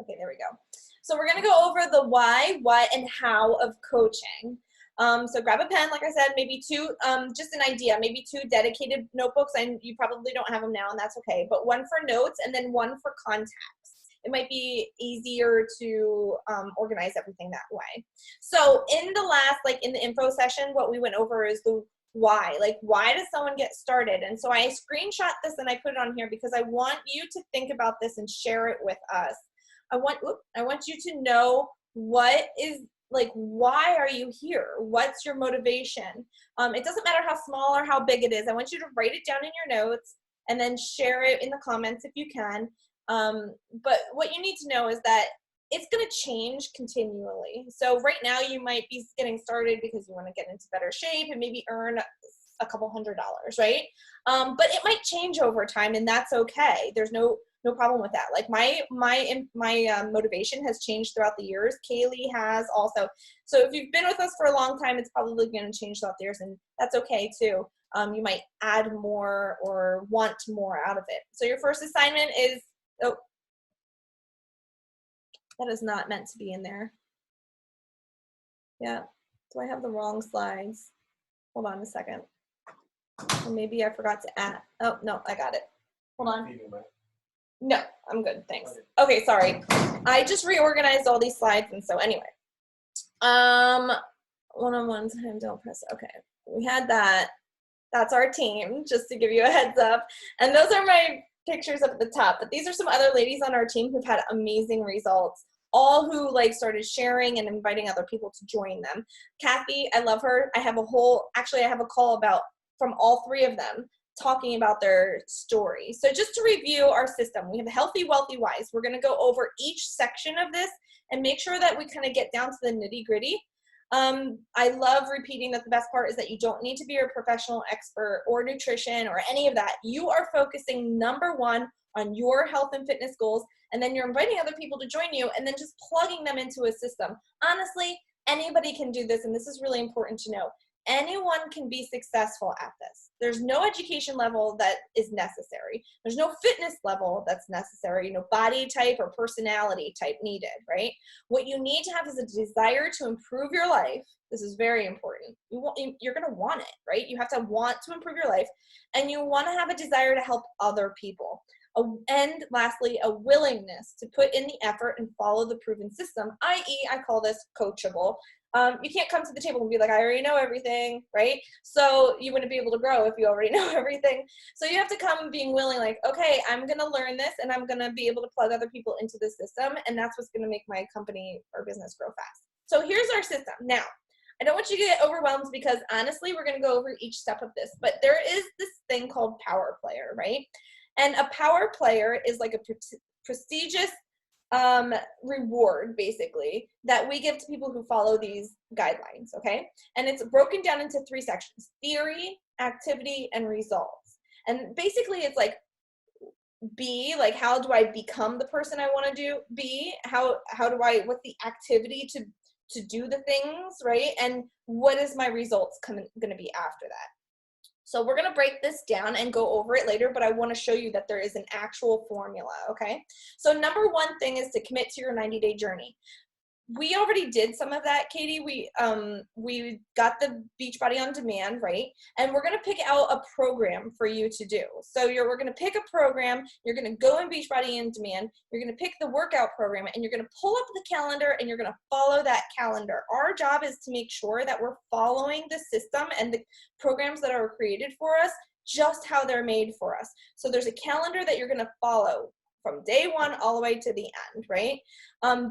Okay, there we go. So we're going to go over the why, what, and how of coaching. So grab a pen, like I said, maybe two, just an idea, maybe two dedicated notebooks, and you probably don't have them now, and that's okay, but one for notes and then one for contacts. It might be easier to organize everything that way. So in the last, like in the info session, what we went over is the why. Like, why does someone get started? And so I screenshot this and I put it on here because I want you to think about this and share it with us. I want you to know what is, like, why are you here? What's your motivation? It doesn't matter how small or how big it is. I want you to write it down in your notes and then share it in the comments if you can. But what you need to know is that it's going to change continually. So right now you might be getting started because you want to get into better shape and maybe earn a couple $100, right? But it might change over time, and that's okay. There's no problem with that. Like my motivation has changed throughout the years. Kaylee has also. So if you've been with us for a long time, it's probably going to change throughout the years, and that's okay too. You might add more or want more out of it. So your first assignment is, oh, that is not meant to be in there. Yeah, do I have the wrong slides? Hold on a second. Or maybe I forgot to add. Oh, no, I got it. Hold on. No, I'm good, thanks. Okay, sorry. I just reorganized all these slides, and so anyway. One-on-one time, don't press, okay. We had that. That's our team, just to give you a heads up. And those are my pictures up at the top, but these are some other ladies on our team who've had amazing results, all who like started sharing and inviting other people to join them. Kathy, I love her. I have a call from all three of them talking about their story. So just to review our system, we have healthy, wealthy, wise. We're going to go over each section of this and make sure that we kind of get down to the nitty gritty. I love repeating that the best part is that you don't need to be a professional expert or nutrition or any of that. You are focusing, number one, on your health and fitness goals, and then you're inviting other people to join you and then just plugging them into a system. Honestly, anybody can do this, and this is really important to know. Anyone can be successful at this. There's no education level that is necessary. There's no fitness level that's necessary, body type or personality type needed, right? What you need to have is a desire to improve your life. This is very important. You're going to want it, right? You have to want to improve your life, and you want to have a desire to help other people. And lastly, a willingness to put in the effort and follow the proven system, i.e., I call this coachable. You can't come to the table and be like, I already know everything, right? So you wouldn't be able to grow if you already know everything. So you have to come being willing, like, okay, I'm going to learn this and I'm going to be able to plug other people into the system. And that's what's going to make my company or business grow fast. So here's our system. Now, I don't want you to get overwhelmed because honestly, we're going to go over each step of this, but there is this thing called power player, right? And a power player is like a prestigious reward, basically, that we give to people who follow these guidelines, okay? And it's broken down into three sections: theory, activity, and results. And basically, it's like B, like, how do I become the person I want to do? B, what's the activity to do the things, right? And what is my results going to be after that? So we're going to break this down and go over it later, but I want to show you that there is an actual formula, okay? So number one thing is to commit to your 90-day journey. We already did some of that, Katie. We got the Beachbody On Demand, right? And we're going to pick out a program for you to do. So we're going to pick a program. You're going to go in Beachbody On Demand. You're going to pick the workout program, and you're going to pull up the calendar, and you're going to follow that calendar. Our job is to make sure that we're following the system and the programs that are created for us just how they're made for us. So there's a calendar that you're going to follow from day one all the way to the end, right?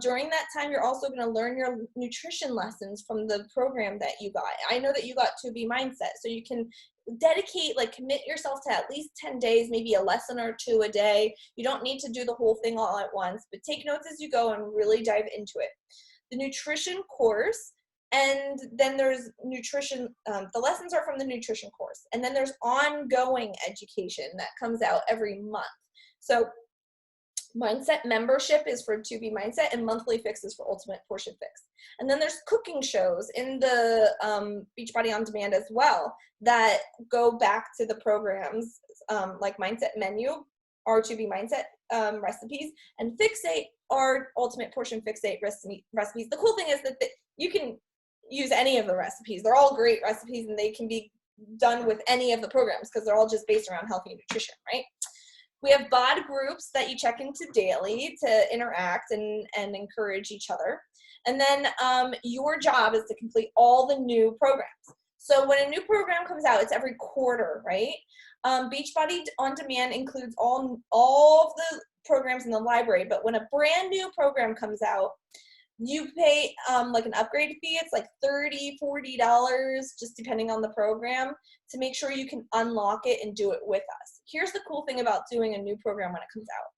During that time, you're also going to learn your nutrition lessons from the program that you got. I know that you got 2B Mindset, so you can commit yourself to at least 10 days, maybe a lesson or two a day. You don't need to do the whole thing all at once, but take notes as you go and really dive into it. The nutrition course, and then there's nutrition, the lessons are from the nutrition course, and then there's ongoing education that comes out every month. So Mindset membership is for 2B Mindset, and monthly fix is for Ultimate Portion Fix. And then there's cooking shows in the Beachbody On Demand as well that go back to the programs like Mindset Menu or 2B Mindset. recipes and fixate our ultimate portion fixate recipes. The cool thing is that you can use any of the recipes. They're all great recipes and they can be done with any of the programs because they're all just based around healthy nutrition, right? We have bod groups that you check into daily to interact and encourage each other. And then your job is to complete all the new programs. So when a new program comes out, it's every quarter, right? Beachbody On Demand includes all of the programs in the library, but when a brand new program comes out, you pay like an upgrade fee. It's like $30, $40, just depending on the program, to make sure you can unlock it and do it with us. Here's the cool thing about doing a new program when it comes out.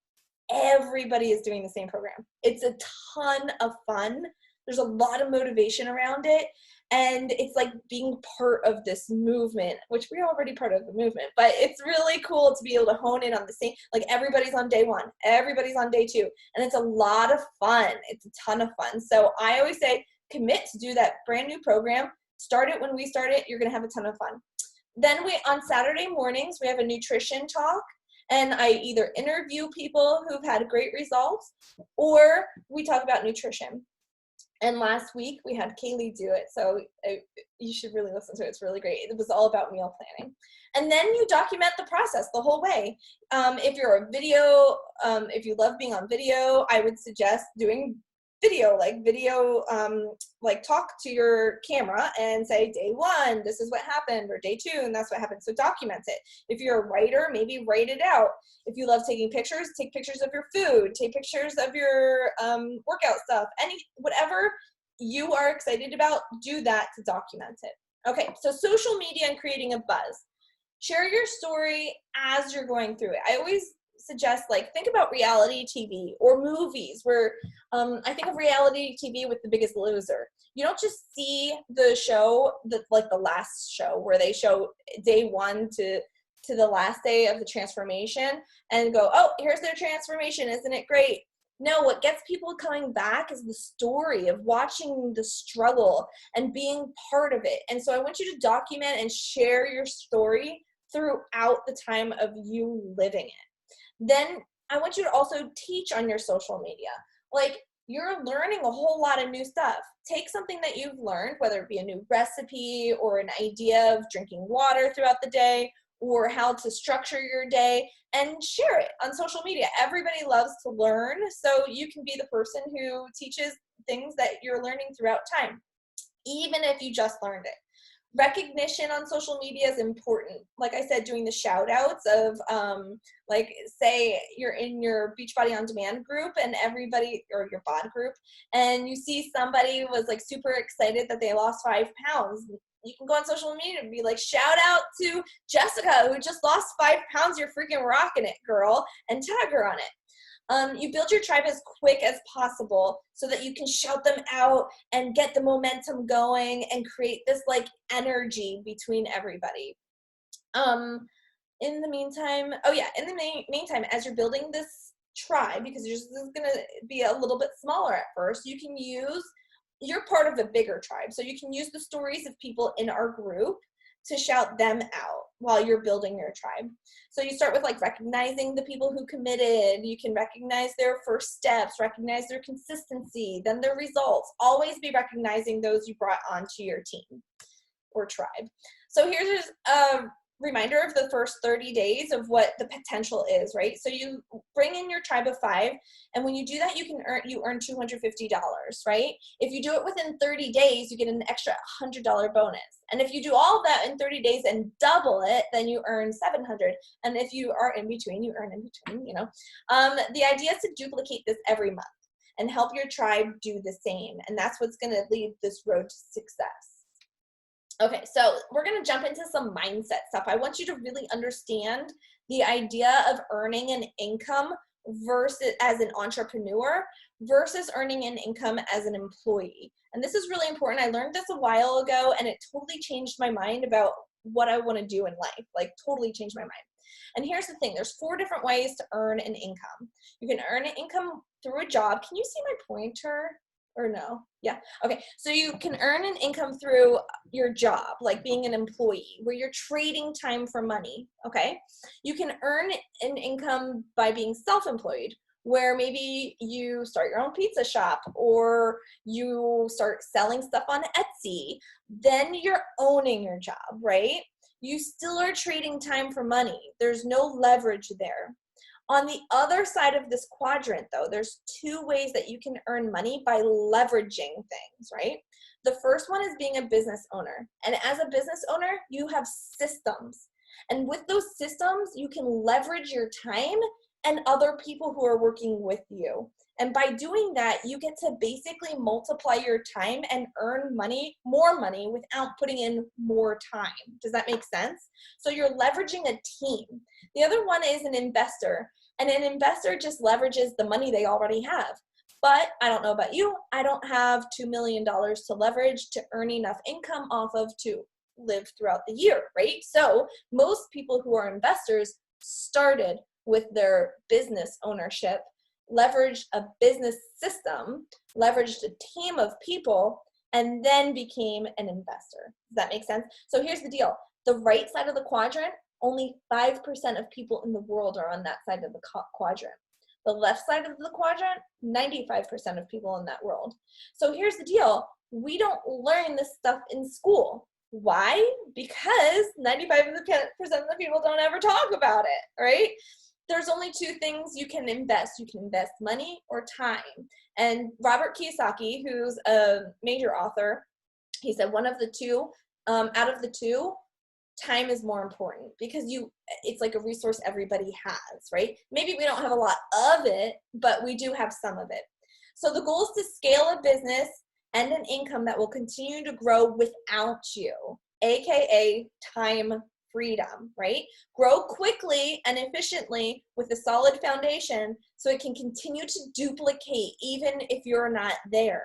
Everybody is doing the same program. It's a ton of fun. There's a lot of motivation around it. And it's like being part of this movement, which we're already part of the movement, but it's really cool to be able to hone in on the same, like everybody's on day one, everybody's on day two, and it's a lot of fun. It's a ton of fun. So I always say, commit to do that brand new program. Start it when we start it. You're going to have a ton of fun. Then on Saturday mornings, we have a nutrition talk, and I either interview people who've had great results or we talk about nutrition. And last week we had Kaylee do it, so you should really listen to it. It's really great. It was all about meal planning. And then you document the process the whole way. If you're a video, if you love being on video, I would suggest doing video, like talk to your camera and say, day one, this is what happened, or day two, and that's what happened. So document it. If you're a writer, maybe write it out. If you love taking pictures, take pictures of your food, take pictures of your workout stuff, whatever you are excited about, do that to document it. Okay, so social media and creating a buzz. Share your story as you're going through it. I always suggest, like, think about reality TV or movies where I think of reality TV with The Biggest Loser. You don't just see the show, like the last show where they show day one to the last day of the transformation and go, oh, here's their transformation, isn't it great? No, what gets people coming back is the story of watching the struggle and being part of it. And so I want you to document and share your story throughout the time of you living it. Then I want you to also teach on your social media. Like, you're learning a whole lot of new stuff. Take something that you've learned, whether it be a new recipe or an idea of drinking water throughout the day or how to structure your day, and share it on social media. Everybody loves to learn, so you can be the person who teaches things that you're learning throughout time, even if you just learned it. Recognition on social media is important. Like I said, doing the shout outs of, like, say you're in your Beachbody On Demand group and everybody, or your bod group, and you see somebody was like super excited that they lost 5 pounds. You can go on social media and be like, shout out to Jessica who just lost 5 pounds. You're freaking rocking it, girl, and tag her on it. You build your tribe as quick as possible so that you can shout them out and get the momentum going and create this like energy between everybody. In the meantime, meantime, as you're building this tribe, because this is going to be a little bit smaller at first, you're part of a bigger tribe. So you can use the stories of people in our group to shout them out while you're building your tribe. So you start with like recognizing the people who committed. You can recognize their first steps, recognize their consistency, then their results. Always be recognizing those you brought onto your team or tribe. So here's a reminder of the first 30 days of what the potential is, right? So you bring in your tribe of 5, and when you do that, you earn $250, right? If you do it within 30 days, you get an extra $100 bonus. And if you do all of that in 30 days and double it, then you earn $700. And if you are in between, you earn in between, you know. The idea is to duplicate this every month and help your tribe do the same. And that's what's going to lead this road to success. Okay, so we're going to jump into some mindset stuff. I want you to really understand the idea of earning an income versus as an entrepreneur versus earning an income as an employee. And this is really important. I learned this a while ago, and it totally changed my mind about what I want to do in life, like totally changed my mind. And here's the thing. There's 4 different ways to earn an income. You can earn an income through a job. Can you see my pointer? or no? Yeah. Okay. So you can earn an income through your job, like being an employee, where you're trading time for money. Okay. You can earn an income by being self-employed, where maybe you start your own pizza shop or you start selling stuff on Etsy. Then you're owning your job, right? You still are trading time for money. There's no leverage there. On the other side of this quadrant, though, there's two ways that you can earn money by leveraging things, right? The first one is being a business owner. And as a business owner, you have systems. And with those systems, you can leverage your time and other people who are working with you. And by doing that, you get to basically multiply your time and earn money, more money, without putting in more time. Does that make sense? So you're leveraging a team. The other one is an investor. And an investor just leverages the money they already have. But I don't know about you, I don't have $2 million to leverage to earn enough income off of to live throughout the year, right? So most people who are investors started with their business ownership, leveraged a business system, leveraged a team of people, and then became an investor. Does that make sense? So here's the deal. The right side of the quadrant, only 5% of people in the world are on that side of the quadrant. The left side of the quadrant, 95% of people in that world. So here's the deal. We don't learn this stuff in school. Why? Because 95% of the people don't ever talk about it, right? There's only two things you can invest. You can invest money or time. And Robert Kiyosaki, who's a major author, he said one of the two, out of the two, time is more important because it's like a resource everybody has, right? Maybe we don't have a lot of it, but we do have some of it. So the goal is to scale a business and an income that will continue to grow without you, AKA time freedom, right? Grow quickly and efficiently with a solid foundation so it can continue to duplicate even if you're not there.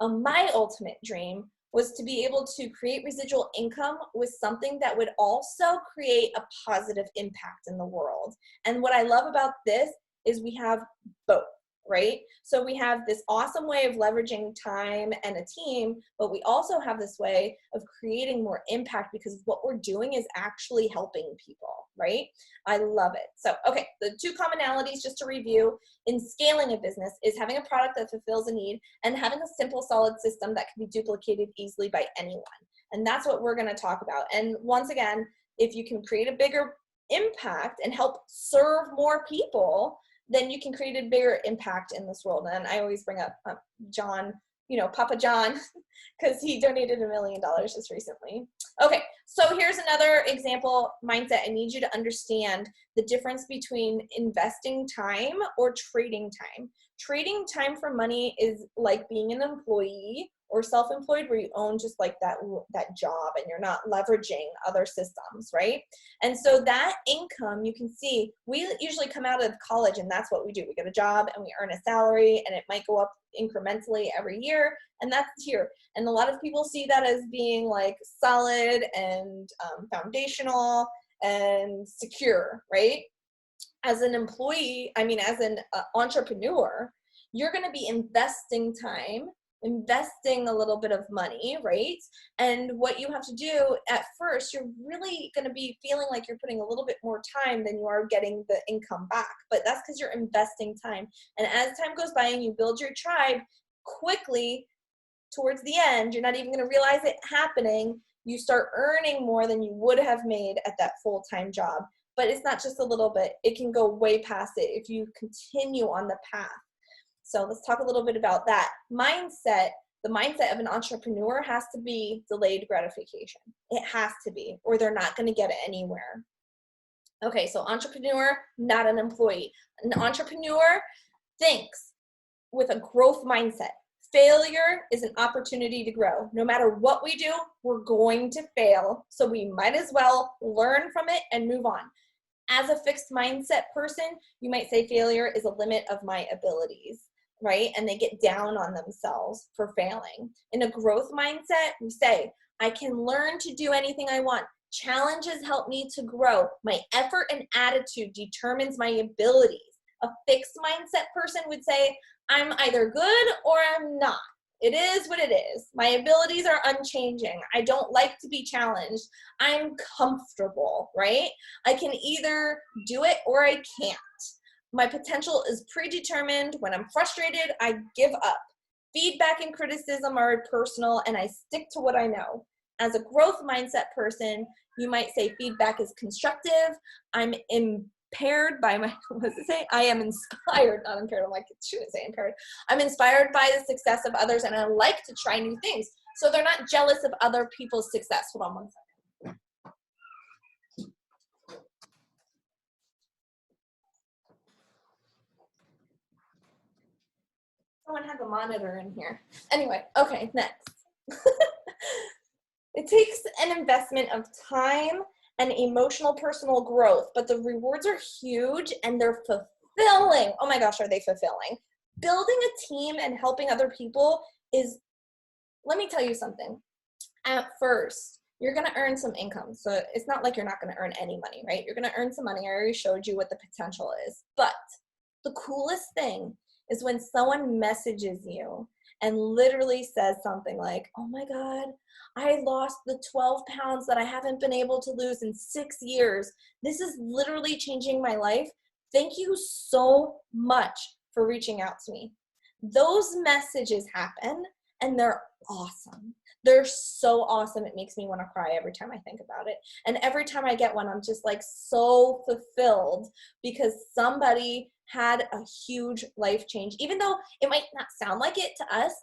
My ultimate dream was to be able to create residual income with something that would also create a positive impact in the world. And what I love about this is we have both, right? So we have this awesome way of leveraging time and a team, but we also have this way of creating more impact because what we're doing is actually helping people, right? I love it. So, okay, the two commonalities, just to review, in scaling a business is having a product that fulfills a need and having a simple, solid system that can be duplicated easily by anyone. And that's what we're going to talk about. And once again, if you can create a bigger impact and help serve more people, then you can create a bigger impact in this world. And I always bring up John, Papa John, because he donated $1 million just recently. Okay, so here's another example mindset. I need you to understand the difference between investing time or trading time. Trading time for money is like being an employee or self-employed where you own just like that job and you're not leveraging other systems, right? And so that income, you can see, we usually come out of college and that's what we do. We get a job and we earn a salary and it might go up incrementally every year, and that's here. And a lot of people see that as being like solid and foundational and secure, right? As an employee, as an entrepreneur, you're going to be investing time, investing a little bit of money, right? And what you have to do at first, you're really going to be feeling like you're putting a little bit more time than you are getting the income back. But that's because you're investing time. And as time goes by and you build your tribe quickly, towards the end, you're not even going to realize it happening. You start earning more than you would have made at that full-time job. But it's not just a little bit. It can go way past it if you continue on the path. So let's talk a little bit about that. Mindset, the mindset of an entrepreneur has to be delayed gratification. It has to be, or they're not going to get anywhere. Okay, so entrepreneur, not an employee. An entrepreneur thinks with a growth mindset. Failure is an opportunity to grow. No matter what we do, we're going to fail. So we might as well learn from it and move on. As a fixed mindset person, you might say failure is a limit of my abilities, right? And they get down on themselves for failing. In a growth mindset, we say, I can learn to do anything I want. Challenges help me to grow. My effort and attitude determines my abilities. A fixed mindset person would say, I'm either good or I'm not. It is what it is. My abilities are unchanging. I don't like to be challenged. I'm comfortable, right? I can either do it or I can't. My potential is predetermined. When I'm frustrated, I give up. Feedback and criticism are personal, and I stick to what I know. As a growth mindset person, you might say feedback is constructive. I'm impaired by my, what does it say? I am inspired, not impaired. I'm like, it shouldn't say impaired. I'm inspired by the success of others, and I like to try new things. So they're not jealous of other people's success. Hold on one second. Someone had the monitor in here. Anyway, okay, next. It takes an investment of time and emotional personal growth, but the rewards are huge and they're fulfilling. Oh my gosh, are they fulfilling? Building a team and helping other people is, let me tell you something. At first, you're gonna earn some income. So it's not like you're not gonna earn any money, right? You're gonna earn some money. I already showed you what the potential is. But the coolest thing is when someone messages you and literally says something like, oh my God, I lost the 12 pounds that I haven't been able to lose in 6 years. This is literally changing my life. Thank you so much for reaching out to me. Those messages happen and they're awesome. They're so awesome. It makes me want to cry every time I think about it. And every time I get one, I'm just like so fulfilled because somebody had a huge life change. Even though it might not sound like it to us,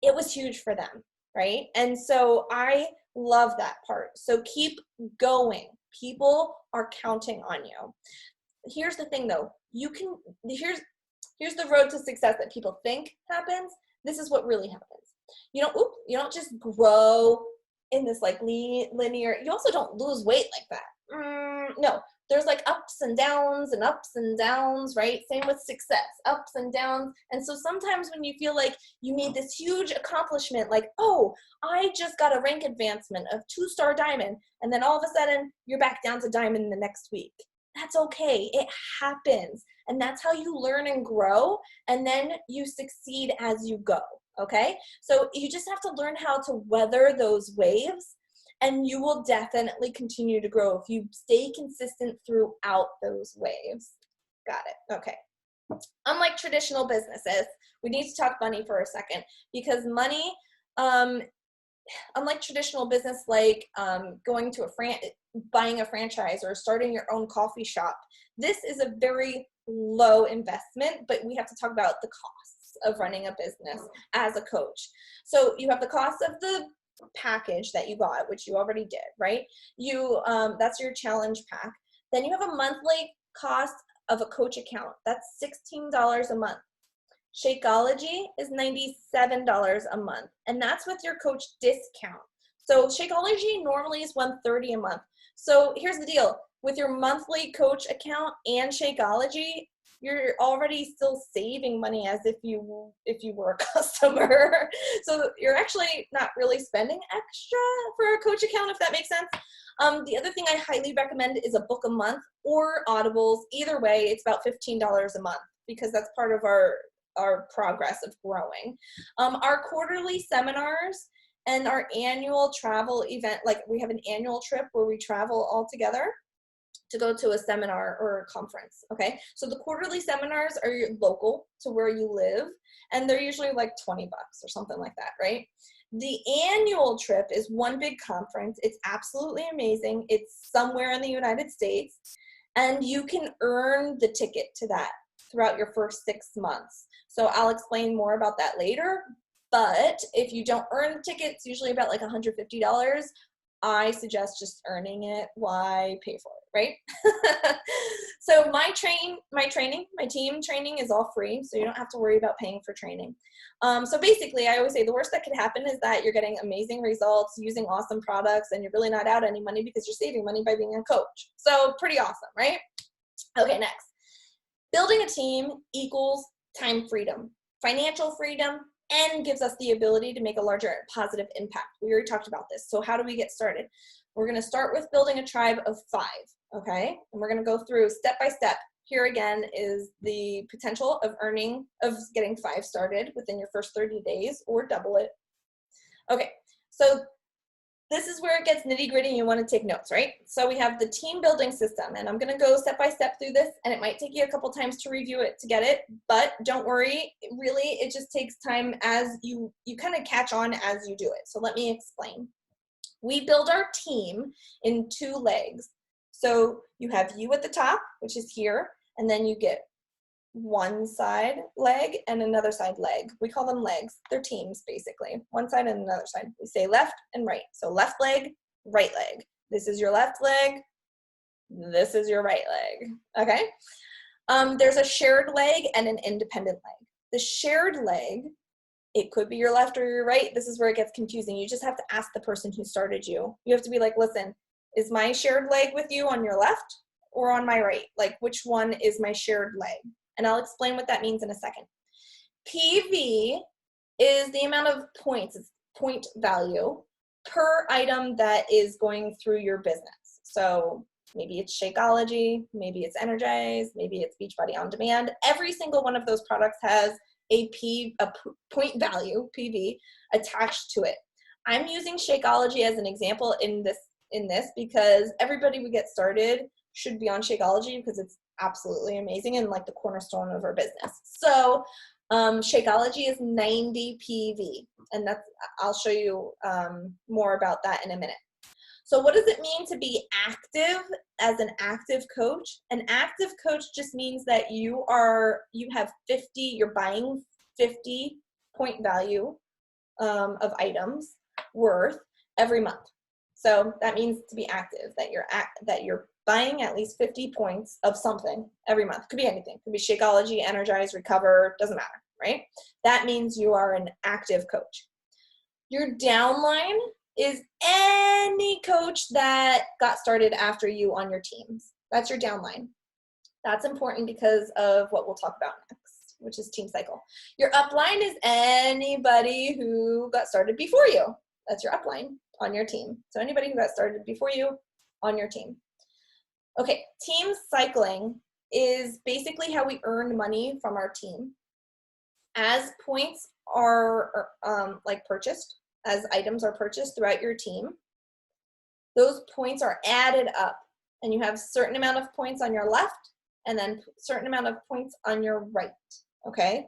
it was huge for them, right? And so I love that part. So keep going. People are counting on you. Here's the thing though, here's the road to success that people think happens. This is what really happens. You don't just grow in this like linear, you also don't lose weight like that. No, there's like ups and downs, right? Same with success, ups and downs. And so sometimes when you feel like you need this huge accomplishment, like, oh, I just got a rank advancement of 2-star diamond, and then all of a sudden you're back down to diamond the next week. That's okay, it happens. And that's how you learn and grow, and then you succeed as you go, okay? So you just have to learn how to weather those waves, and you will definitely continue to grow if you stay consistent throughout those waves. Got it, okay. Unlike traditional businesses, we need to talk money for a second, because money, unlike traditional business like going to buying a franchise or starting your own coffee shop, this is a very low investment, but we have to talk about the costs of running a business as a coach. So you have the cost of the package that you got, which you already did, right? That's your challenge pack. Then you have a monthly cost of a coach account. That's $16 a month. Shakeology is $97 a month, and that's with your coach discount. So Shakeology normally is $130 a month. So here's the deal. With your monthly coach account and Shakeology, you're already still saving money as if you were a customer. So you're actually not really spending extra for a coach account, if that makes sense. The other thing I highly recommend is a book a month or Audibles. Either way, it's about $15 a month because that's part of our progress of growing. Our quarterly seminars and our annual travel event, like we have an annual trip where we travel all together to go to a seminar or a conference, okay? So the quarterly seminars are local to where you live, and they're usually like $20 or something like that, right? The annual trip is one big conference. It's absolutely amazing. It's somewhere in the United States, and you can earn the ticket to that throughout your first 6 months. So I'll explain more about that later, but if you don't earn the ticket, it's usually about like $150. I suggest just earning it. Why pay for it, right? So my team training is all free, so you don't have to worry about paying for training. So basically, I always say the worst that could happen is that you're getting amazing results using awesome products, and you're really not out any money because you're saving money by being a coach. So pretty awesome, right? Okay, next. Building a team equals time freedom, financial freedom, and gives us the ability to make a larger positive impact. We already talked about this. So how do we get started? We're going to start with building a tribe of 5, okay? And we're going to go through step by step. here again is the potential of getting 5 started within your first 30 days or double it. Okay, so this is where it gets nitty gritty and you want to take notes, right? So we have the team building system, and I'm going to go step by step through this, and it might take you a couple times to review it to get it, but don't worry, really, it just takes time as you kind of catch on as you do it. So let me explain. We build our team in 2 legs. So you have you at the top, which is here, and then you get one side leg and another side leg. We call them legs. They're teams, basically. One side and another side. We say left and right. So left leg, right leg. This is your left leg. This is your right leg. Okay? There's a shared leg and an independent leg. The shared leg, it could be your left or your right. This is where it gets confusing. You just have to ask the person who started you. You have to be like, listen, is my shared leg with you on your left or on my right? Like, which one is my shared leg? And I'll explain what that means in a second. PV is the amount of points, it's point value per item that is going through your business. So maybe it's Shakeology, maybe it's Energize, maybe it's Beachbody On Demand. Every single one of those products has a point value, PV, attached to it. I'm using Shakeology as an example in this because everybody who gets started should be on Shakeology because it's absolutely amazing and like the cornerstone of our business. So Shakeology is 90 PV, and I'll show you more about that in a minute. So what does it mean to be active as an active coach? An active coach just means that you have 50, you're buying 50 point value of items worth every month. So that means to be active, that you're buying at least 50 points of something every month. Could be anything. Could be Shakeology, Energize, Recover, doesn't matter, right? That means you are an active coach. Your downline is any coach that got started after you on your teams. That's your downline. That's important because of what we'll talk about next, which is team cycle. Your upline is anybody who got started before you. That's your upline on your team. So anybody who got started before you on your team. Okay, team cycling is basically how we earn money from our team. As points are purchased, as items are purchased throughout your team, those points are added up, and you have a certain amount of points on your left and then a certain amount of points on your right, okay?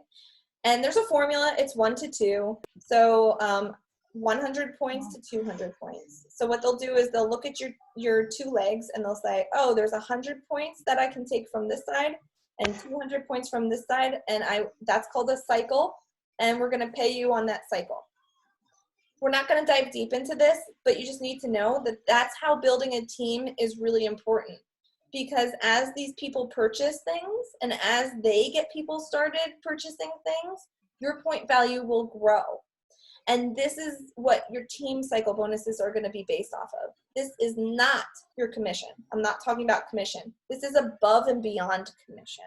And there's a formula, it's 1 to 2. So 100 points to 200 points. So what they'll do is they'll look at your 2 legs and they'll say, oh, there's 100 points that I can take from this side and 200 points from this side, and that's called a cycle, and we're gonna pay you on that cycle. We're not gonna dive deep into this, but you just need to know that that's how building a team is really important, because as these people purchase things and as they get people started purchasing things, your point value will grow. And this is what your team cycle bonuses are going to be based off of. This is not your commission. I'm not talking about commission. This is above and beyond commission.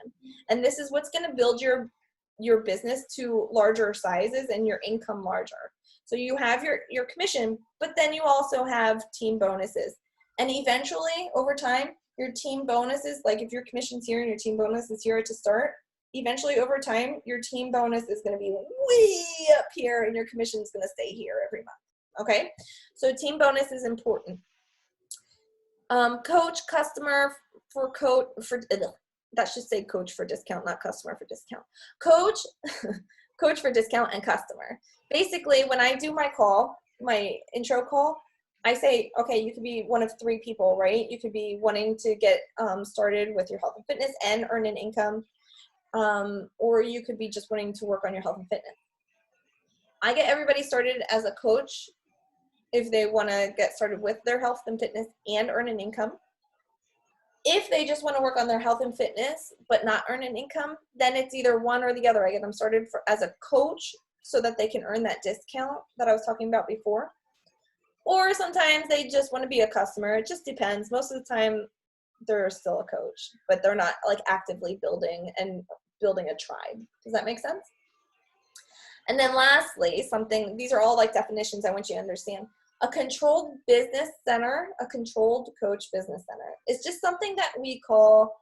And this is what's going to build your business to larger sizes and your income larger. So you have your commission, but then you also have team bonuses. And eventually, over time, your team bonuses, like if your commission's here and your team bonus is here to start, eventually over time, your team bonus is going to be way up here and your commission is going to stay here every month. Okay, so team bonus is important. Coach, customer for that should say coach for discount, not customer for discount. Coach, coach for discount, and customer. Basically, when I do my intro call, I say, okay, you could be one of 3 people, right? You could be wanting to get started with your health and fitness and earn an income. Or you could be just wanting to work on your health and fitness. I get everybody started as a coach if they want to get started with their health and fitness and earn an income. If they just want to work on their health and fitness but not earn an income, then it's either one or the other. I get them started as a coach so that they can earn that discount that I was talking about before. Or sometimes they just want to be a customer. It just depends. Most of the time, they're still a coach, but they're not like actively building a tribe. Does that make sense? And then lastly, these are all like definitions I want you to understand. A controlled business center, a controlled coach business center is just something that we call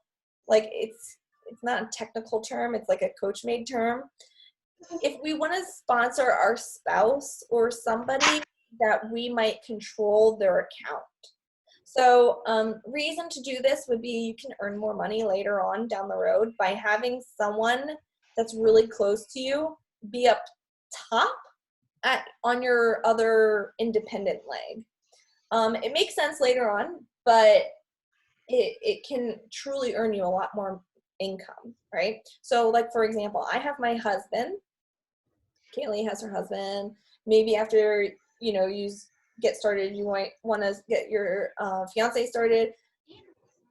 like it's not a technical term, it's like a coach made term. If we want to sponsor our spouse or somebody that we might control their account. So reason to do this would be you can earn more money later on down the road by having someone that's really close to you be up top on your other independent leg. It makes sense later on, but it can truly earn you a lot more income, right? So like, for example, I have my husband, Kaylee has her husband. Maybe after, you know, you get started, you might want to get your fiance started.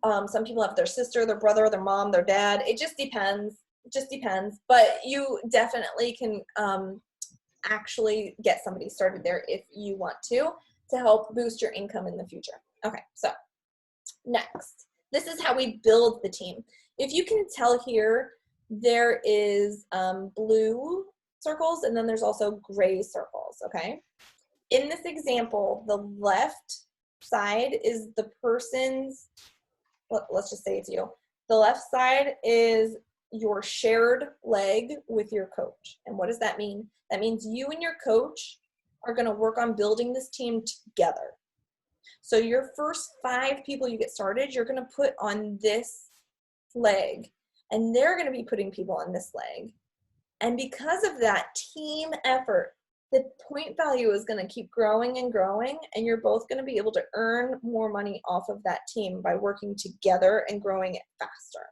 Some people have their sister, their brother, their mom, their dad. It just depends. It just depends. But you definitely can actually get somebody started there if you want to help boost your income in the future. Okay, so next, this is how we build the team. If you can tell here, there is blue circles and then there's also gray circles, okay? In this example, the left side is the person's, let's just say it's you. The left side is your shared leg with your coach. And what does that mean? That means you and your coach are going to work on building this team together. So your first 5 people you get started, you're going to put on this leg, and they're going to be putting people on this leg. And because of that team effort, the point value is going to keep growing and growing, and you're both going to be able to earn more money off of that team by working together and growing it faster.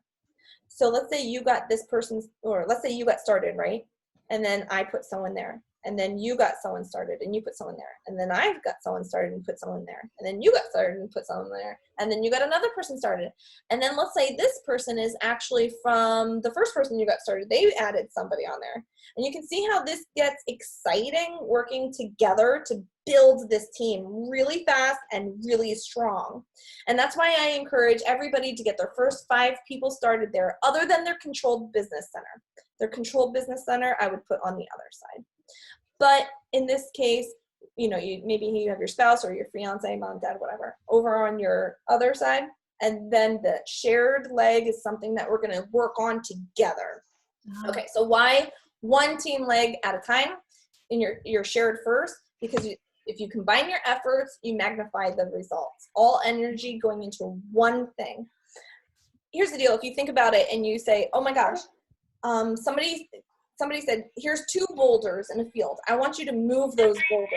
So let's say you got this person's, or let's say you got started, right? And then I put someone there. And then you got someone started and you put someone there. And then I've got someone started and put someone there. And then you got started and put someone there. And then you got another person started. And then let's say this person is actually from the first person you got started. They added somebody on there. And you can see how this gets exciting working together to build this team really fast and really strong. And that's why I encourage everybody to get their first 5 people started there, other than their controlled business center. Their controlled business center, I would put on the other side. But in this case, you know, maybe you have your spouse or your fiance, mom, dad, whatever, over on your other side. And then the shared leg is something that we're going to work on together. Okay, so why one team leg at a time in your shared first? Because if you combine your efforts, you magnify the results. All energy going into one thing. Here's the deal. If you think about it and you say, oh my gosh, somebody said, here's 2 boulders in a field. I want you to move those boulders.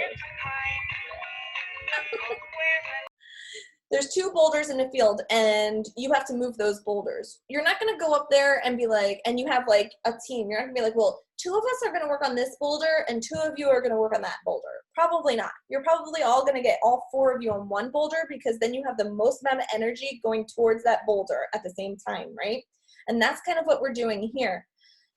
There's 2 boulders in a field and you have to move those boulders. You're not going to go up there and be like, and you have like a team. You're not going to be like, well, 2 of us are going to work on this boulder and 2 of you are going to work on that boulder. Probably not. You're probably all going to get all 4 of you on one boulder, because then you have the most amount of energy going towards that boulder at the same time, right? And that's kind of what we're doing here.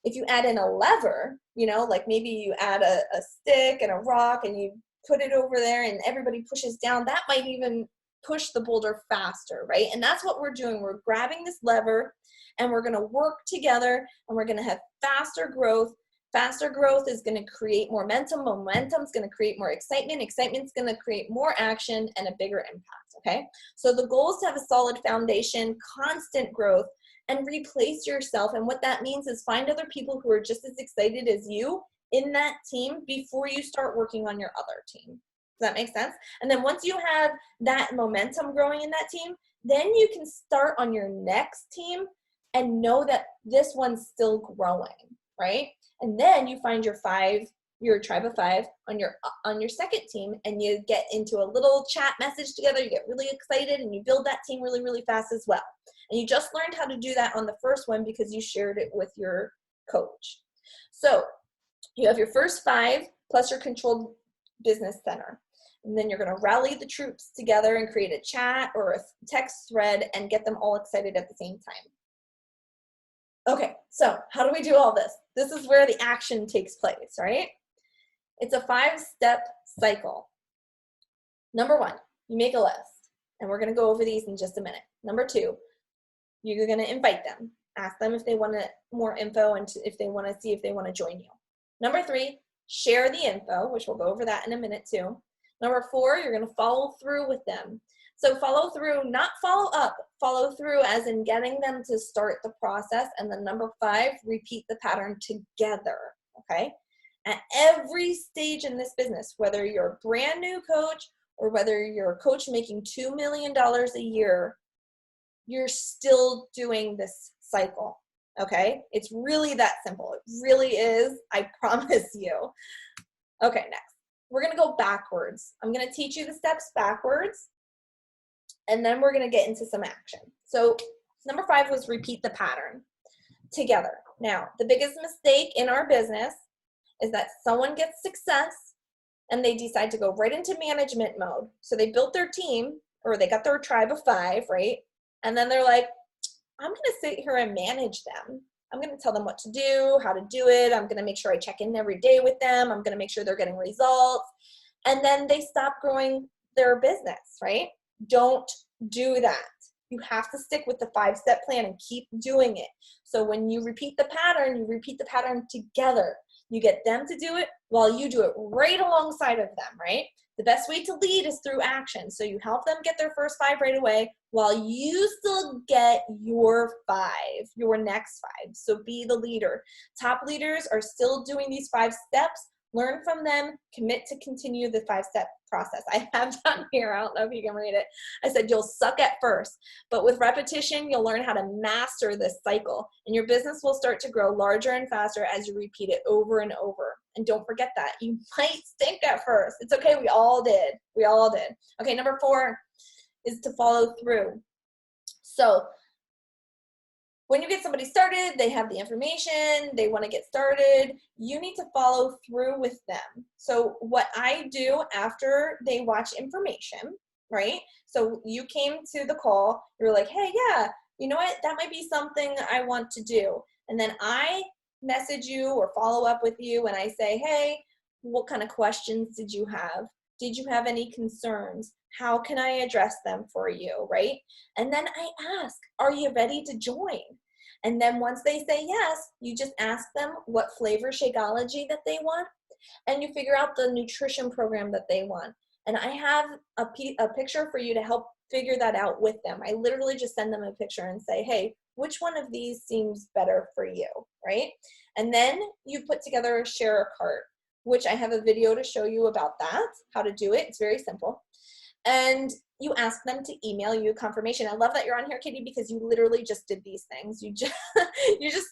If you add in a lever, you know, like maybe you add a stick and a rock and you put it over there and everybody pushes down, that might even push the boulder faster, right? And that's what we're doing. We're grabbing this lever and we're going to work together and we're going to have faster growth. Faster growth is going to create more momentum. Momentum is going to create more excitement. Excitement is going to create more action and a bigger impact, okay? So the goal is to have a solid foundation, constant growth, and replace yourself. And what that means is find other people who are just as excited as you in that team before you start working on your other team. Does that make sense? And then once you have that momentum growing in that team, then you can start on your next team and know that this one's still growing, right? And then you find your tribe of 5 on your second team, and you get into a little chat message together. You get really excited and you build that team really, really fast as well. And you just learned how to do that on the first one because you shared it with your coach. So you have your first 5 plus your controlled business center. And then you're going to rally the troops together and create a chat or a text thread and get them all excited at the same time. Okay, so how do we do all this? This is where the action takes place, right? It's a 5-step cycle. Number 1, you make a list. And we're going to go over these in just a minute. Number 2, you're going to invite them. Ask them if they want more info and if they want to see if they want to join you. Number 3, share the info, which we'll go over that in a minute too. Number 4, you're going to follow through with them. So follow through, not follow up, follow through as in getting them to start the process. And then number 5, repeat the pattern together, okay? At every stage in this business, whether you're a brand new coach or whether you're a coach making $2 million a year, you're still doing this cycle, okay? It's really that simple. It really is, I promise you. Okay, next. We're gonna go backwards. I'm gonna teach you the steps backwards, and then we're gonna get into some action. So number 5 was repeat the pattern together. Now, the biggest mistake in our business is that someone gets success and they decide to go right into management mode. So they built their team, or they got their tribe of 5, right? And then they're like, I'm gonna sit here and manage them. I'm gonna tell them what to do, how to do it. I'm gonna make sure I check in every day with them. I'm gonna make sure they're getting results. And then they stop growing their business, right? Don't do that. You have to stick with the 5-step plan and keep doing it. So when you repeat the pattern, you repeat the pattern together. You get them to do it while you do it right alongside of them, right? The best way to lead is through action. So you help them get their first 5 right away while you still get your 5, your next 5. So be the leader. Top leaders are still doing these 5 steps. Learn from them, commit to continue the 5-step process. I have down here, I don't know if you can read it. I said, you'll suck at first, but with repetition, you'll learn how to master this cycle, and your business will start to grow larger and faster as you repeat it over and over. And don't forget that. You might stink at first. It's okay, we all did. We all did. Okay, number 4 is to follow through. So when you get somebody started, they have the information, they want to get started, you need to follow through with them. So what I do after they watch information, right? So you came to the call, you're like, hey, yeah, you know what? That might be something I want to do. And then I message you or follow up with you and I say, hey, what kind of questions did you have? Did you have any concerns? How can I address them for you, right? And then I ask, are you ready to join? And then once they say yes, you just ask them what flavor Shakeology that they want, and you figure out the nutrition program that they want. And I have a picture for you to help figure that out with them. I literally just send them a picture and say, hey, which one of these seems better for you, right? And then you put together a share a cart, which I have a video to show you about that, how to do it. It's very simple. And you ask them to email you confirmation. I love that you're on here, Katie, because you literally just did these things. You just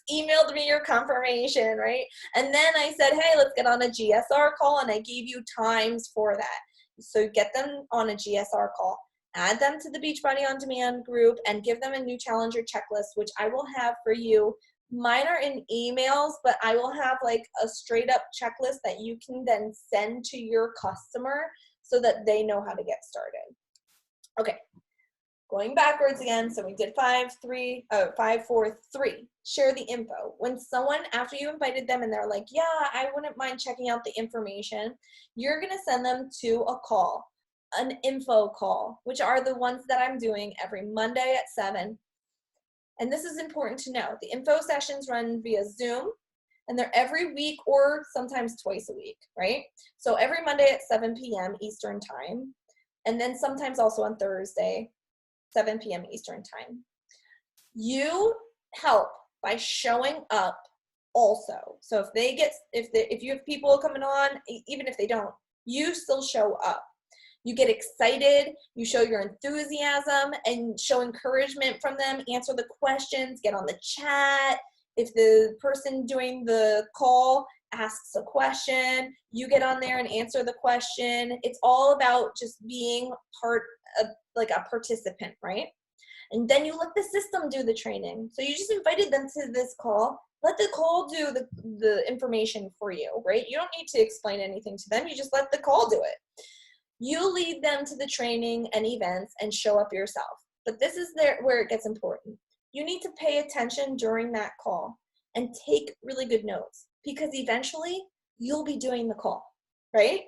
emailed me your confirmation, right? And then I said, hey, let's get on a GSR call, and I gave you times for that. So get them on a GSR call, add them to the Beachbody On Demand group, and give them a new challenger checklist, which I will have for you. Mine are in emails, but I will have like a straight up checklist that you can then send to your customer so that they know how to get started. Okay, going backwards again. So we did 5, 4, 3. Share the info. When someone, after you invited them and they're like, yeah, I wouldn't mind checking out the information, you're gonna send them to a call, an info call, which are the ones that I'm doing every Monday at 7. And this is important to know. The info sessions run via Zoom, and they're every week or sometimes twice a week, right? So every Monday at 7 p.m. Eastern time, and then sometimes also on Thursday, 7 p.m. Eastern time. You help by showing up also. So if you have people coming on, even if they don't, you still show up. You get excited, you show your enthusiasm and show encouragement from them, answer the questions, get on the chat. If the person doing the call asks a question, you get on there and answer the question. It's all about just being part of, like a participant, right? And then you let the system do the training. So you just invited them to this call. Let the call do the information for you, right? You don't need to explain anything to them. You just let the call do it. You lead them to the training and events and show up yourself. But this is where it gets important. You need to pay attention during that call and take really good notes, because eventually you'll be doing the call, right?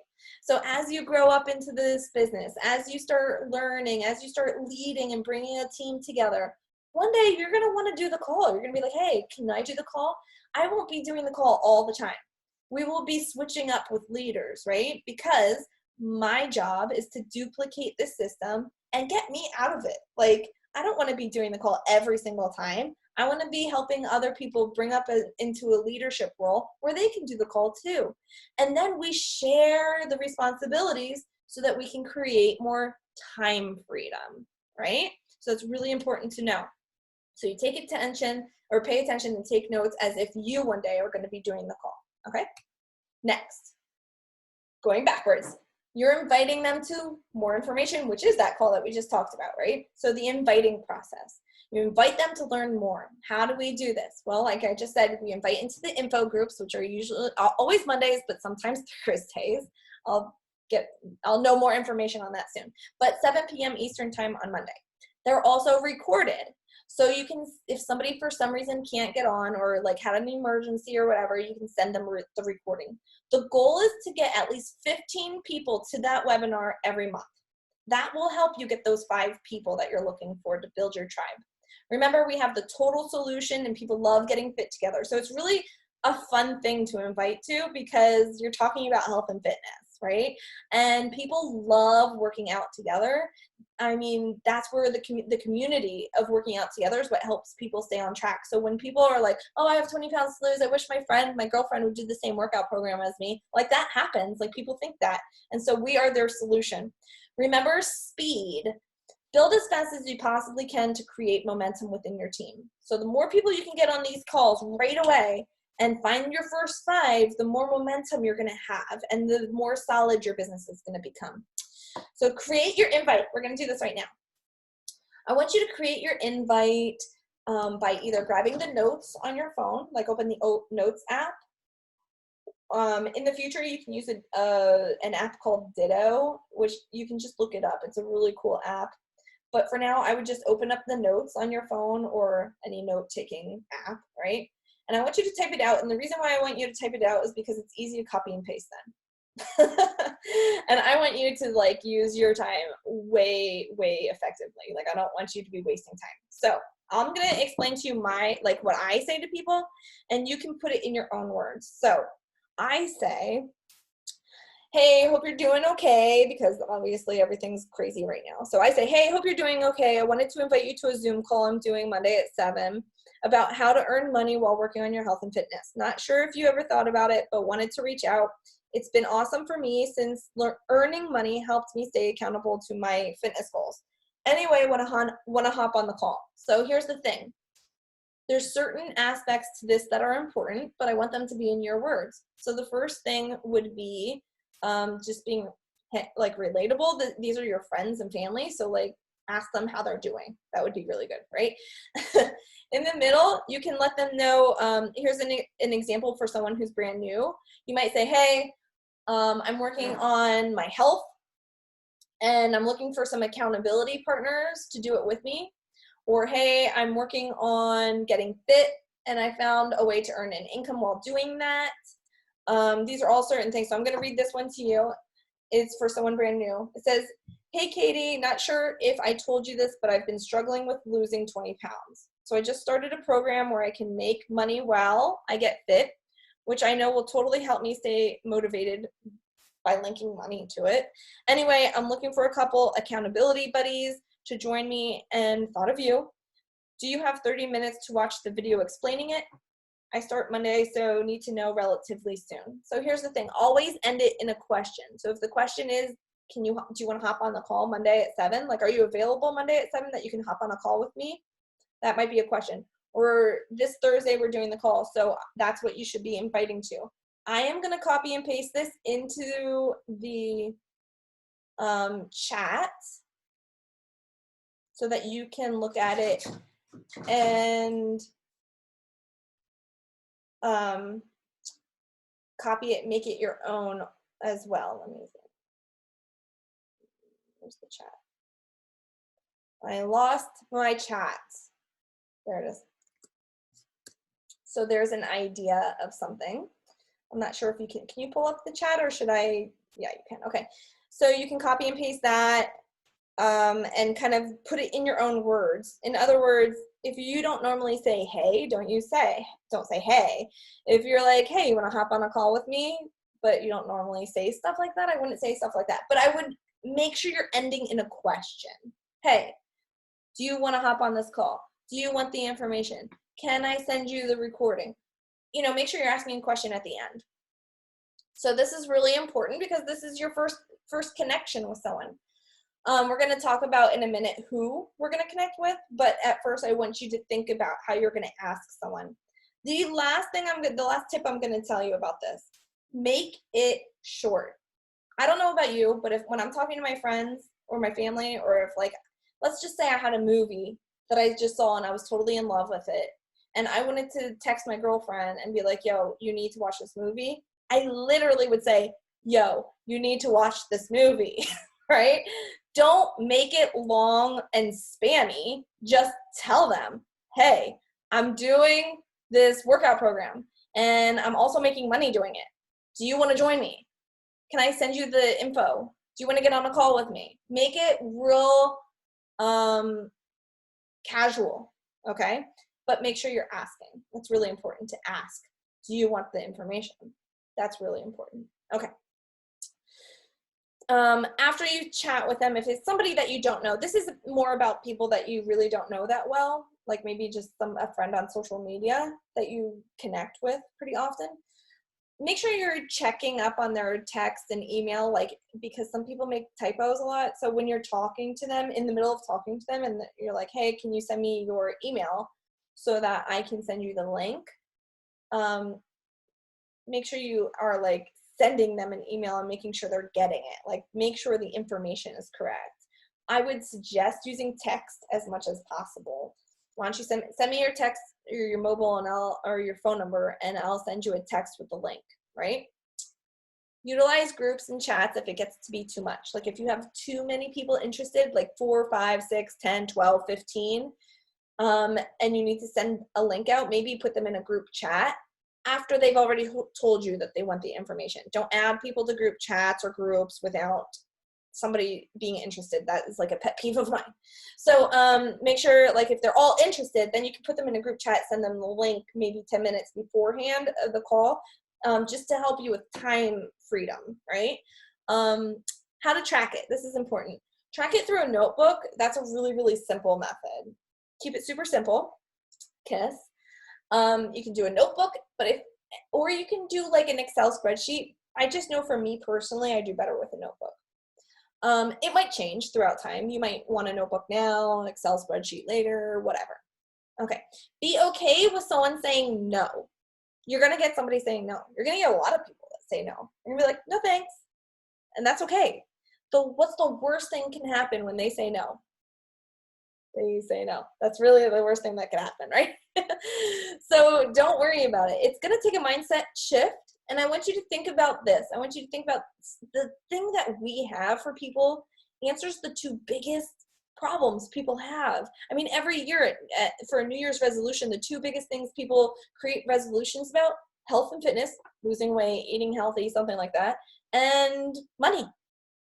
So as you grow up into this business, as you start learning, as you start leading and bringing a team together, one day you're going to want to do the call. You're going to be like, hey, can I do the call? I won't be doing the call all the time. We will be switching up with leaders, right? Because My job is to duplicate the system and get me out of it. Like, I don't want to be doing the call every single time. I want to be helping other people bring up into a leadership role where they can do the call too. And then we share the responsibilities so that we can create more time freedom, right? So it's really important to know. So you take attention or pay attention and take notes as if you one day are going to be doing the call, okay? Next, going backwards. You're inviting them to more information, which is that call that we just talked about, right? So the inviting process. You invite them to learn more. How do we do this? Well, like I just said, we invite into the info groups, which are usually always Mondays, but sometimes Thursdays. I'll know more information on that soon. But 7 p.m. Eastern time on Monday. They're also recorded. So you can, if somebody for some reason can't get on or like had an emergency or whatever, you can send them the recording. The goal is to get at least 15 people to that webinar every month. That will help you get those 5 people that you're looking for to build your tribe. Remember, we have the total solution and people love getting fit together. So it's really a fun thing to invite to because you're talking about health and fitness, right? And people love working out together. I mean, that's where the community of working out together is what helps people stay on track. So when people are like, oh, I have 20 pounds to lose, I wish my girlfriend would do the same workout program as me. Like, that happens. Like, people think that. And so we are their solution. Remember, speed. Build as fast as you possibly can to create momentum within your team. So the more people you can get on these calls right away and find your first 5, the more momentum you're going to have and the more solid your business is going to become. So create your invite. We're going to do this right now. I want you to create your invite by either grabbing the notes on your phone, like open the Notes app. In the future, you can use an app called Ditto, which you can just look it up. It's a really cool app. But for now, I would just open up the notes on your phone or any note-taking app, right? And I want you to type it out. And the reason why I want you to type it out is because it's easy to copy and paste then. And I want you to like use your time way effectively. Like, I don't want you to be wasting time. So I'm going to explain to you what I say to people, and you can put it in your own words. So I say, hey, hope you're doing okay, because obviously everything's crazy right now. So I say, hey, hope you're doing okay. I wanted to invite you to a Zoom call I'm doing Monday at 7 about how to earn money while working on your health and fitness. Not sure if you ever thought about it, but wanted to reach out. It's been awesome for me since earning money helped me stay accountable to my fitness goals. Anyway, want to hop on the call. So here's the thing. There's certain aspects to this that are important, but I want them to be in your words. So the first thing would be just being like relatable. These are your friends and family, so like ask them how they're doing. That would be really good, right? In the middle, you can let them know, here's an example for someone who's brand new. You might say, hey, I'm working on my health and I'm looking for some accountability partners to do it with me. Or, hey, I'm working on getting fit and I found a way to earn an income while doing that. These are all certain things. So I'm going to read this one to you. It's for someone brand new. It says, hey, Katie, not sure if I told you this, but I've been struggling with losing 20 pounds. So I just started a program where I can make money while I get fit, which I know will totally help me stay motivated by linking money to it. Anyway, I'm looking for a couple accountability buddies to join me and thought of you. Do you have 30 minutes to watch the video explaining it? I start Monday, so need to know relatively soon. So here's the thing, always end it in a question. So if the question is, do you want to hop on the call Monday at 7? Like, are you available Monday at 7 that you can hop on a call with me? That might be a question. Or this Thursday we're doing the call, so that's what you should be inviting to. I am going to copy and paste this into the chat so that you can look at it and copy it, make it your own as well. Let me see. Where's the chat? I lost my chat. There it is. So there's an idea of something. I'm not sure if you can you pull up the chat or should I? Yeah, you can. Okay. So you can copy and paste that and kind of put it in your own words. In other words, if you don't normally say, hey, don't say hey. If you're like, hey, you want to hop on a call with me? but you don't normally say stuff like that. I wouldn't say stuff like that, but I would make sure you're ending in a question. Hey, do you want to hop on this call? Do you want the information? Can I send you the recording? You know, make sure you're asking a question at the end. So this is really important because this is your first connection with someone. We're going to talk about in a minute who we're going to connect with, but at first I want you to think about how you're going to ask someone. The last tip I'm going to tell you about this, make it short. I don't know about you, but when I'm talking to my friends or my family, or if like, let's just say I had a movie that I just saw and I was totally in love with it, and I wanted to text my girlfriend and be like, yo, you need to watch this movie. I literally would say, yo, you need to watch this movie, right? Don't make it long and spammy. Just tell them, hey, I'm doing this workout program and I'm also making money doing it. Do you want to join me? Can I send you the info? Do you want to get on a call with me? Make it real casual, okay? But make sure you're asking. That's really important to ask. Do you want the information? That's really important. Okay. After you chat with them, if it's somebody that you don't know, this is more about people that you really don't know that well, like maybe just a friend on social media that you connect with pretty often. Make sure you're checking up on their text and email, like, because some people make typos a lot. So when you're talking to them, in the middle of talking to them, and you're like, hey, can you send me your email so that I can send you the link? Make sure you are like sending them an email and making sure they're getting it. Like, make sure the information is correct. I would suggest using text as much as possible. Why don't you send me your text or your mobile and or your phone number, and I'll send you a text with the link, right? Utilize groups and chats if it gets to be too much. Like if you have too many people interested, like 4, 5, 6, 10, 12, 15, and you need to send a link out, maybe put them in a group chat after they've already told you that they want the information. Don't add people to group chats or groups without somebody being interested. That is like a pet peeve of mine. So make sure, like, if they're all interested, then you can put them in a group chat, send them the link maybe 10 minutes beforehand of the call, just to help you with time freedom, right? How to track it. This is important. Track it through a notebook. That's a really, really simple method. Keep it super simple. KISS. You can do a notebook, or you can do like an Excel spreadsheet. I just know for me personally, I do better with a notebook. It might change throughout time. You might want a notebook now, an Excel spreadsheet later, whatever. Okay. Be okay with someone saying no. You're going to get somebody saying no. You're going to get a lot of people that say no. You're going to be like, no thanks. And that's okay. So what's the worst thing can happen when they say no? They say no. That's really the worst thing that can happen, right? So don't worry about it. It's going to take a mindset shift. And I want you to think about this. I want you to think about the thing that we have for people answers the two biggest problems people have. I mean, every year for a New Year's resolution, the two biggest things people create resolutions about: health and fitness, losing weight, eating healthy, something like that, and money,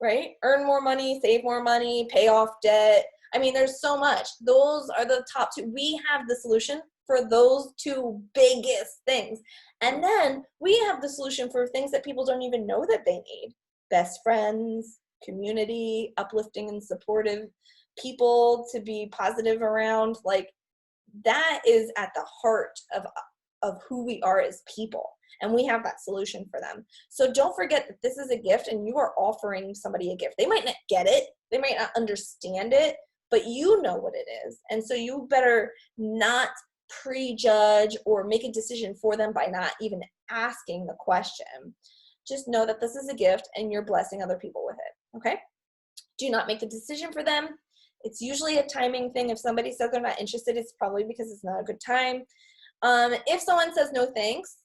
right? Earn more money, save more money, pay off debt. I mean, there's so much. Those are the top two. We have the solution for those two biggest things. And then we have the solution for things that people don't even know that they need. Best friends, community, uplifting and supportive people to be positive around. Like, that is at the heart of who we are as people. And we have that solution for them. So don't forget that this is a gift and you are offering somebody a gift. They might not get it. They might not understand it, but you know what it is. And so you better not prejudge or make a decision for them by not even asking the question. Just know that this is a gift and you're blessing other people with it, okay? Do not make the decision for them. It's usually a timing thing. If somebody says they're not interested, it's probably because it's not a good time. If someone says no thanks,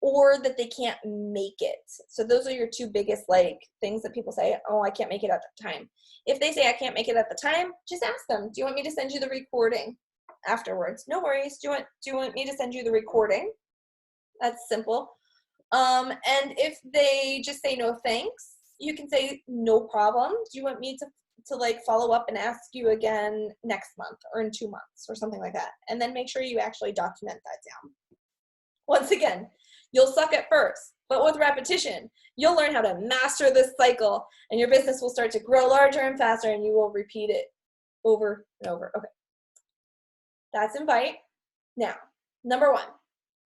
or that they can't make it. So those are your two biggest like things that people say, oh, I can't make it at the time. If they say I can't make it at the time, just ask them, do you want me to send you the recording afterwards? No worries. Do you want me to send you the recording? That's simple. And if they just say no thanks, you can say no problem. Do you want me to like follow up and ask you again next month or in 2 months or something like that? And then make sure you actually document that down. Once again, You'll suck at first, but with repetition, you'll learn how to master this cycle, and your business will start to grow larger and faster, and you will repeat it over and over. Okay, that's invite. Now, number 1.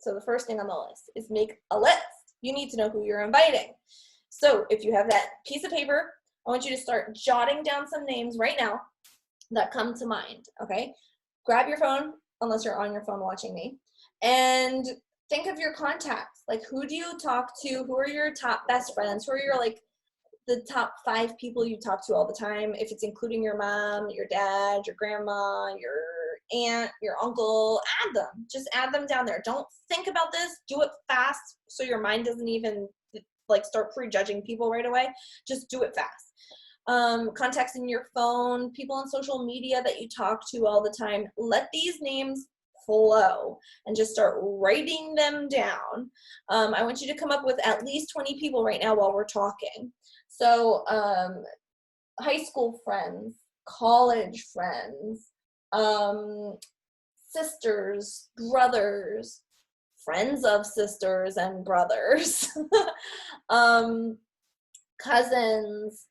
So the first thing on the list is make a list. You need to know who you're inviting. So if you have that piece of paper, I want you to start jotting down some names right now that come to mind, okay? Grab your phone, unless you're on your phone watching me, and think of your contacts. Like, who do you talk to? Who are your top best friends? Who are your, like, the top 5 people you talk to all the time? If it's including your mom, your dad, your grandma, your aunt, your uncle, add them. Just add them down there. Don't think about this. Do it fast so your mind doesn't even, like, start prejudging people right away. Just do it fast. Contacts in your phone, people on social media that you talk to all the time. Let these names flow and just start writing them down. I want you to come up with at least 20 people right now while we're talking. So high school friends, college friends, sisters, brothers, friends of sisters and brothers, cousins,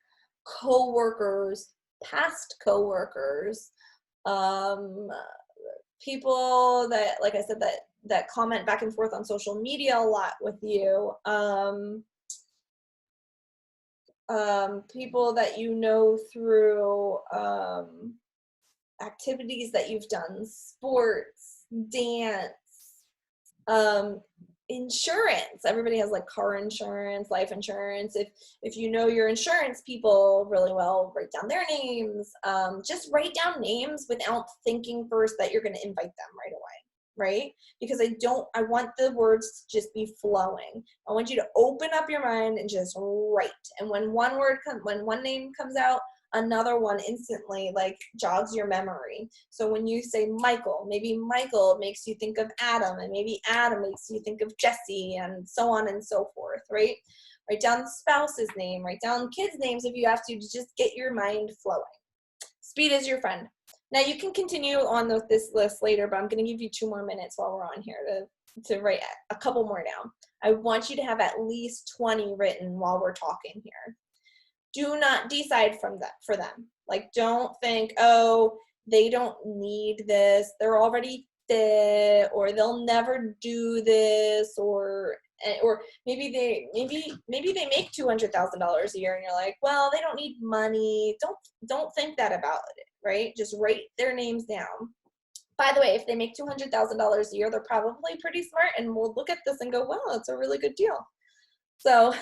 co-workers, past co-workers, people that, like I said, that comment back and forth on social media a lot with you, people that you know through activities that you've done, sports, dance, insurance. Everybody has, like, car insurance, life insurance. If you know your insurance people really well, write down their names. Just write down names without thinking first that you're going to invite them right away, right? Because I want the words to just be flowing. I want you to open up your mind and just write. And when when one name comes out, another one instantly, like, jogs your memory. So when you say Michael, maybe Michael makes you think of Adam, and maybe Adam makes you think of Jesse, and so on and so forth, right? Write down the spouse's name, write down kids' names if you have to just get your mind flowing. Speed is your friend. Now you can continue on with this list later, but I'm going to give you 2 more minutes while we're on here to write a couple more down. I want you to have at least 20 written while we're talking here. Do not decide for them. Like, don't think, oh, they don't need this, they're already fit, or they'll never do this, or maybe they make $200,000 a year, and you're like, well, they don't need money. Don't think that about it, right? Just write their names down. By the way, if they make $200,000 a year, they're probably pretty smart and will look at this and go, wow, it's a really good deal. So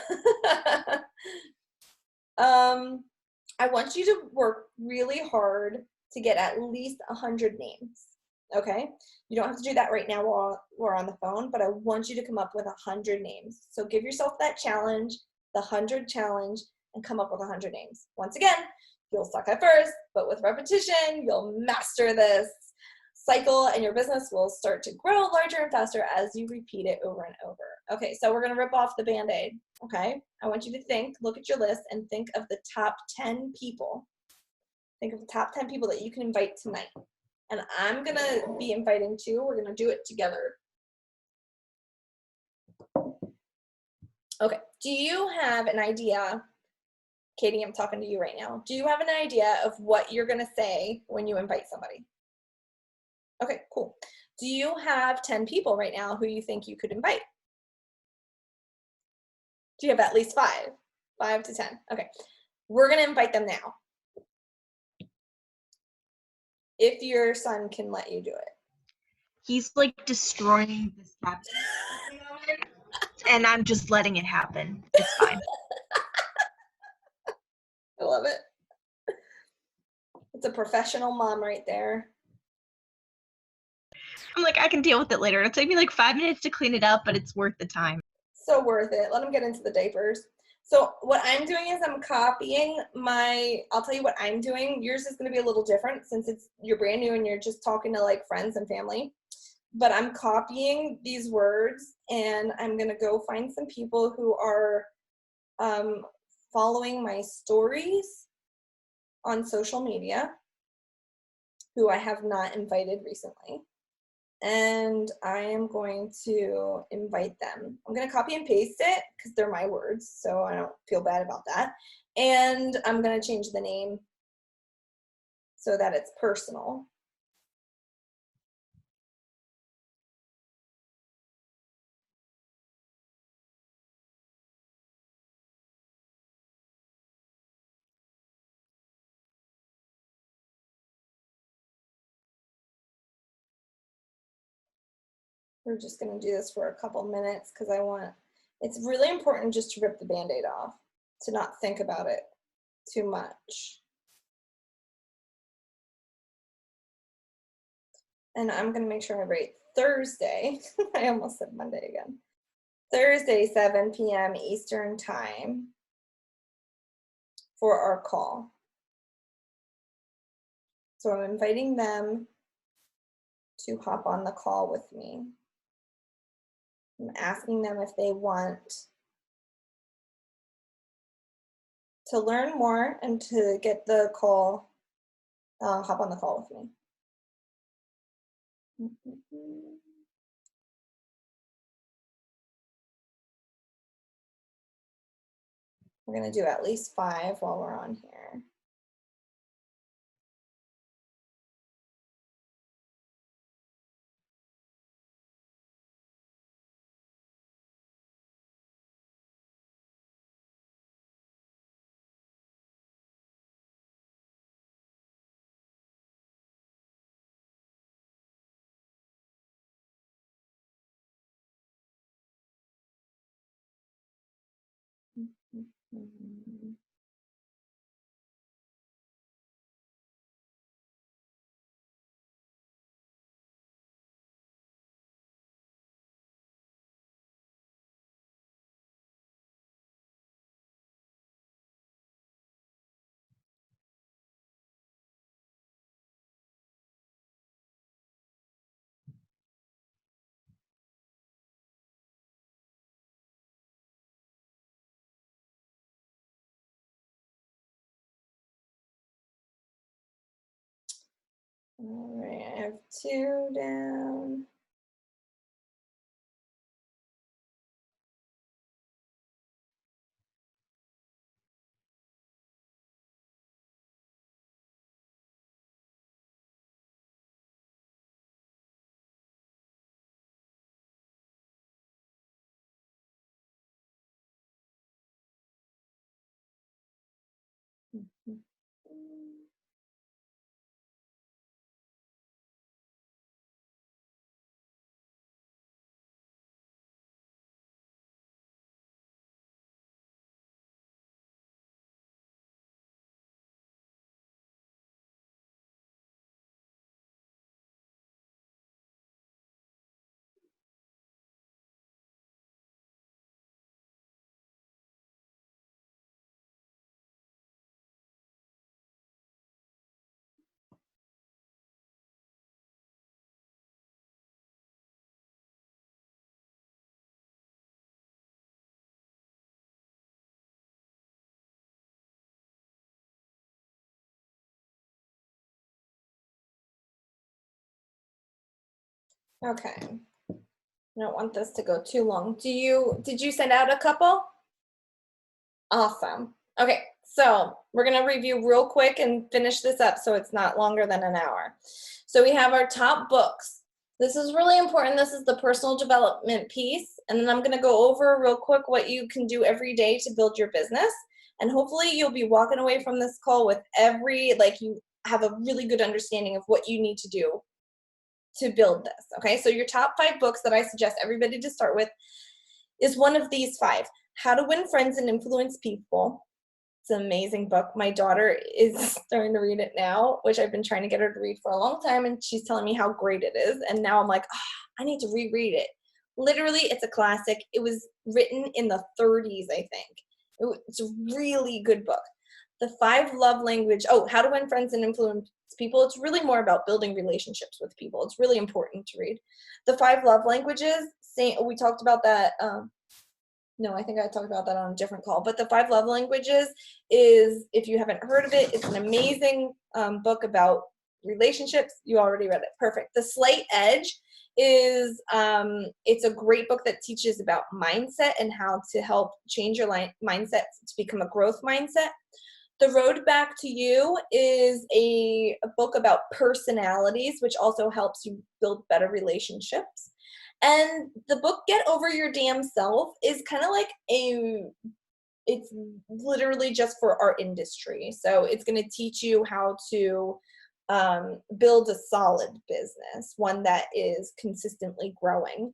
I want you to work really hard to get at least 100 names, okay? You don't have to do that right now while we're on the phone, but I want you to come up with 100 names. So give yourself that challenge, the 100 challenge, and come up with 100 names. Once again, you'll suck at first, but with repetition, you'll master this cycle, and your business will start to grow larger and faster as you repeat it over and over. Okay, so we're gonna rip off the Band-Aid, okay? I want you to look at your list and think of the top 10 people. Think of the top 10 people that you can invite tonight. And I'm gonna be inviting too. We're gonna do it together. Okay, do you have an idea? Katie, I'm talking to you right now. Do you have an idea of what you're gonna say when you invite somebody? Okay, cool. Do you have 10 people right now who you think you could invite? Do you have at least 5? 5 to 10. Okay. We're going to invite them now. If your son can let you do it. He's, like, destroying this cabinet and I'm just letting it happen. It's fine. I love it. It's a professional mom right there. I'm like, I can deal with it later. It'll take me like 5 minutes to clean it up, but it's worth the time. So worth it. Let him get into the diapers. So what I'm doing is I'm copying I'll tell you what I'm doing. Yours is going to be a little different since you're brand new and you're just talking to, like, friends and family. But I'm copying these words, and I'm going to go find some people who are following my stories on social media who I have not invited recently. and I am going to invite them. I'm going to copy and paste it because they're my words, so I don't feel bad about that. And I'm going to change the name so that it's personal. We're just going to do this for a couple minutes because it's really important just to rip the Band-Aid off, to not think about it too much. And I'm going to make sure I write Thursday. I almost said Monday again. Thursday, 7 p.m. Eastern Time for our call. So I'm inviting them to hop on the call with me. I'm asking them if they want to learn more and to get the call, hop on the call with me. We're going to do at least 5 while we're on here. All right, I have 2 down. Okay. I don't want this to go too long. Did you send out a couple? Awesome. Okay, so we're gonna review real quick and finish this up so it's not longer than an hour. So we have our top books. This is really important. This is the personal development piece. And then I'm gonna go over real quick what you can do every day to build your business. And hopefully you'll be walking away from this call with you have a really good understanding of what you need to do to build this, okay? So your top 5 books that I suggest everybody to start with is one of these 5. How to Win Friends and Influence People. It's an amazing book. My daughter is starting to read it now, which I've been trying to get her to read for a long time, and she's telling me how great it is. And now I'm like, I need to reread it. Literally, it's a classic. It was written in the 30s, I think. It's a really good book. The 5 Love Language. How to Win Friends and Influence People. It's really more about building relationships with people. It's really important to read. The 5 Love Languages. We talked about that. No, I think I talked about that on a different call. But the 5 Love Languages is, if you haven't heard of it, it's an amazing book about relationships, you already read it. Perfect. The Slight Edge is it's a great book that teaches about mindset and how to help change your mindset to become a growth mindset. The Road Back to You is a book about personalities, which also helps you build better relationships. And the book Get Over Your Damn Self is kind of like it's literally just for our industry. So it's going to teach you how to build a solid business, one that is consistently growing.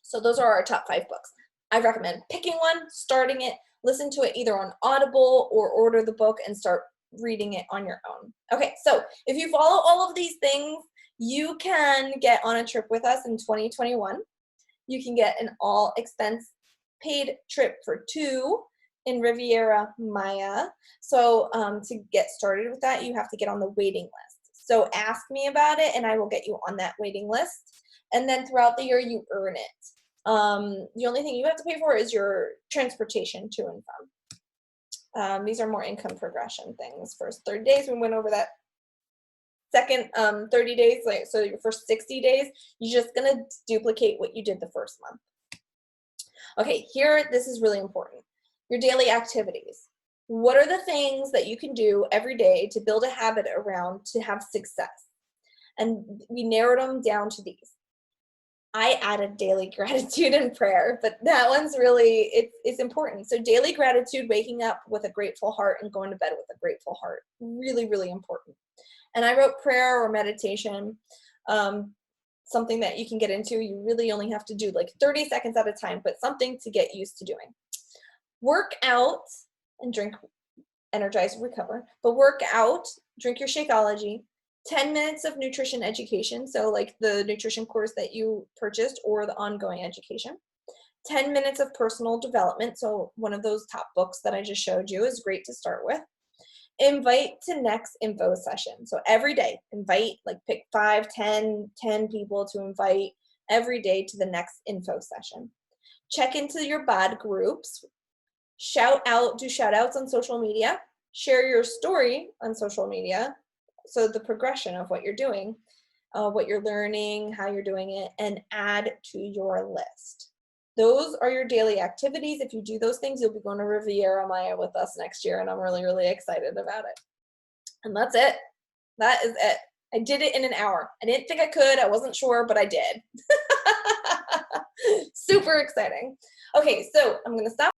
So those are our top 5 books. I recommend picking one, starting it, listen to it either on Audible or order the book and start reading it on your own. Okay, so if you follow all of these things, you can get on a trip with us in 2021. You can get an all expense paid trip for 2 in Riviera Maya. So to get started with that, you have to get on the waiting list. So ask me about it and I will get you on that waiting list. And then throughout the year, you earn it. The only thing you have to pay for is your transportation to and from. These are more income progression things. First 30 days, we went over that. Second 30 days, like so your first 60 days, you're just gonna duplicate what you did the first month. Okay, here, this is really important. Your daily activities. What are the things that you can do every day to build a habit around to have success? And we narrowed them down to these. I added daily gratitude and prayer, but that one's really, it's important. So daily gratitude, waking up with a grateful heart and going to bed with a grateful heart. Really, really important. And I wrote prayer or meditation, something that you can get into. You really only have to do like 30 seconds at a time, but something to get used to doing. Work out and drink, energize, recover. But work out, drink your Shakeology, 10 minutes of nutrition education, so like the nutrition course that you purchased or the ongoing education. 10 minutes of personal development, so one of those top books that I just showed you is great to start with. Invite to next info session. So every day, invite, like pick 5, 10 people to invite every day to the next info session. Check into your bod groups. Shout out, do shout outs on social media. Share your story on social media. So the progression of what you're doing, what you're learning, how you're doing it, and add to your list. Those are your daily activities. If you do those things, you'll be going to Riviera Maya with us next year, and I'm really, really excited about it. And that's it. That is it. I did it in an hour. I didn't think I could. I wasn't sure, but I did. Super exciting. Okay, so I'm going to stop